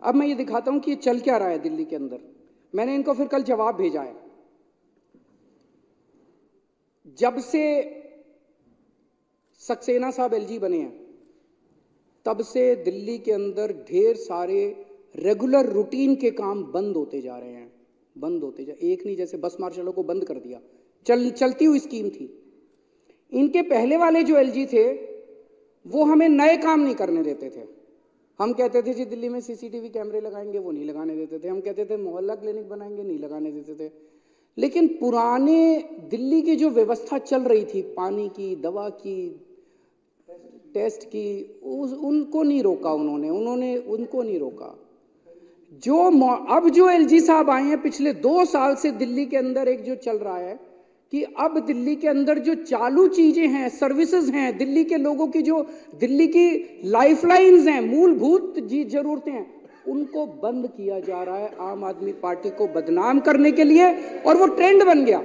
अब मैं ये दिखाता हूं कि ये चल क्या रहा है दिल्ली के अंदर। मैंने इनको फिर कल जवाब भेजा है। जब से सक्सेना साहब एलजी बने हैं तब से दिल्ली के अंदर ढेर सारे रेगुलर रूटीन के काम बंद होते जा रहे हैं, बंद होते जा, एक नहीं, जैसे बस मार्शलों को बंद कर दिया, चलती हुई स्कीम थी। इनके पहले वाले जो एलजी थे वो हमें नए काम नहीं करने देते थे। हम कहते थे जी दिल्ली में सीसीटीवी कैमरे लगाएंगे, वो नहीं लगाने देते थे। हम कहते थे मोहल्ला क्लिनिक बनाएंगे, नहीं लगाने देते थे। लेकिन पुराने दिल्ली की जो व्यवस्था चल रही थी, पानी की, दवा की, टेस्ट की, उनको नहीं रोका उन्होंने उनको नहीं रोका। अब जो एलजी साहब आए हैं पिछले 2 साल से दिल्ली के अंदर एक जो चल रहा है कि अब दिल्ली के अंदर जो चालू चीजें हैं, सर्विसेज हैं, दिल्ली के लोगों की जो दिल्ली की लाइफलाइंस हैं, मूलभूत जरूरतें हैं, उनको बंद किया जा रहा है आम आदमी पार्टी को बदनाम करने के लिए। और वो ट्रेंड बन गया।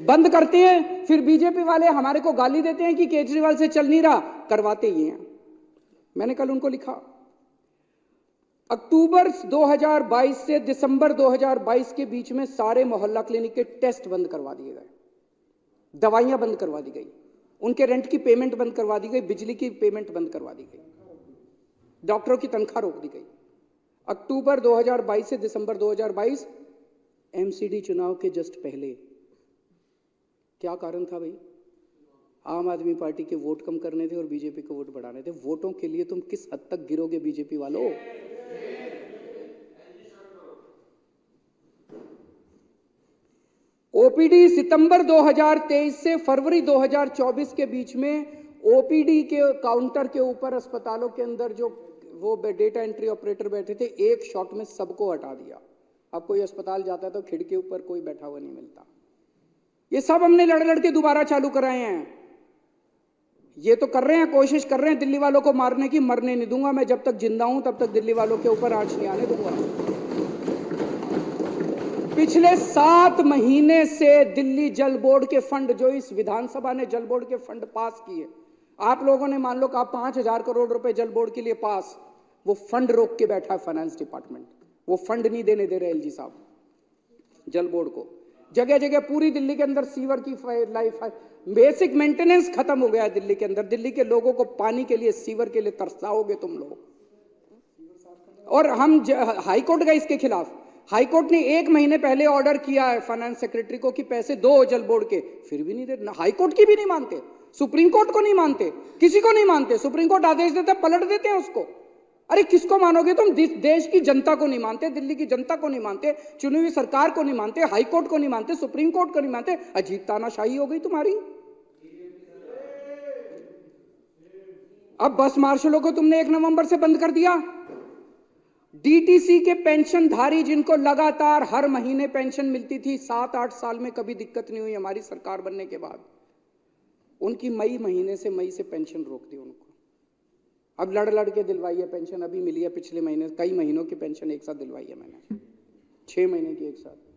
बंद करते हैं, फिर बीजेपी वाले हमारे को गाली देते हैं कि केजरीवाल से चल नहीं रहा, करवाते ही हैं। मैंने कल उनको लिखा, अक्टूबर 2022 से दिसंबर 2022 के बीच में सारे मोहल्ला क्लिनिक के टेस्ट बंद करवा दिए गए, दवाइयां बंद करवा दी गई, उनके रेंट की पेमेंट बंद करवा दी गई, बिजली की पेमेंट बंद करवा दी गई, डॉक्टरों की तनख्वाह रोक दी गई। अक्टूबर 2022 से दिसंबर 2022, एमसीडी चुनाव के जस्ट पहले। क्या कारण था भाई? आम आदमी पार्टी के वोट कम करने थे और बीजेपी के वोट बढ़ाने थे। वोटों के लिए तुम किस हद तक गिरोगे बीजेपी वालों? ओपीडी सितंबर 2023 से फरवरी 2024 के बीच में ओपीडी के काउंटर के ऊपर अस्पतालों के अंदर जो वो डेटा एंट्री ऑपरेटर बैठे थे, एक शॉट में सबको हटा दिया। अब कोई अस्पताल जाता है तो खिड़की के ऊपर कोई बैठा हुआ नहीं मिलता। ये सब हमने लड़ के दोबारा चालू कराए हैं। ये तो कर रहे हैं, कोशिश कर रहे हैं दिल्ली वालों को मारने की। मरने नहीं दूंगा मैं, जब तक जिंदा हूं तब तक दिल्ली वालों के ऊपर आंच नहीं आने दूंगा। पिछले 7 महीने से दिल्ली जल बोर्ड के फंड, जो इस विधानसभा ने जल बोर्ड के फंड पास किए, आप लोगों ने मान लो कहा 5,000 करोड़ रुपए जल बोर्ड के लिए पास, वो फंड रोक के बैठा है फाइनेंस डिपार्टमेंट। वो फंड नहीं देने दे रहे एलजी साहब जल बोर्ड को। जगह जगह पूरी दिल्ली के अंदर सीवर की लाइफ, बेसिक मेंटेनेंस खत्म हो गया है दिल्ली के अंदर। दिल्ली के लोगों को पानी के लिए, सीवर के लिए तरसाओगे तुम लोग। और हम हाईकोर्ट गए इसके खिलाफ। हाईकोर्ट ने 1 महीने पहले ऑर्डर किया है फाइनेंस सेक्रेटरी को कि पैसे दो जल बोर्ड के, फिर भी नहीं दे। हाईकोर्ट की भी नहीं मानते, सुप्रीम कोर्ट को नहीं मानते, किसी को नहीं मानते। सुप्रीम कोर्ट आदेश देता है, पलट देते हैं उसको। अरे किसको मानोगे तुम? देश की जनता को नहीं मानते, दिल्ली की जनता को नहीं मानते, चुनी हुई सरकार को नहीं मानते, हाईकोर्ट को नहीं मानते, सुप्रीम कोर्ट को नहीं मानते। अजीब तानाशाही हो गई तुम्हारी। अब बस मार्शलों को तुमने 1 नवंबर से बंद कर दिया। डीटीसी के पेंशनधारी जिनको लगातार हर महीने पेंशन मिलती थी, 7-8 साल में कभी दिक्कत नहीं हुई हमारी सरकार बनने के बाद, उनकी मई से पेंशन रोक दी उनको। अब लड़ के दिलवाई है पेंशन, अभी मिली है पिछले महीने, कई महीनों की पेंशन एक साथ दिलवाई है मैंने, 6 महीने की एक साथ।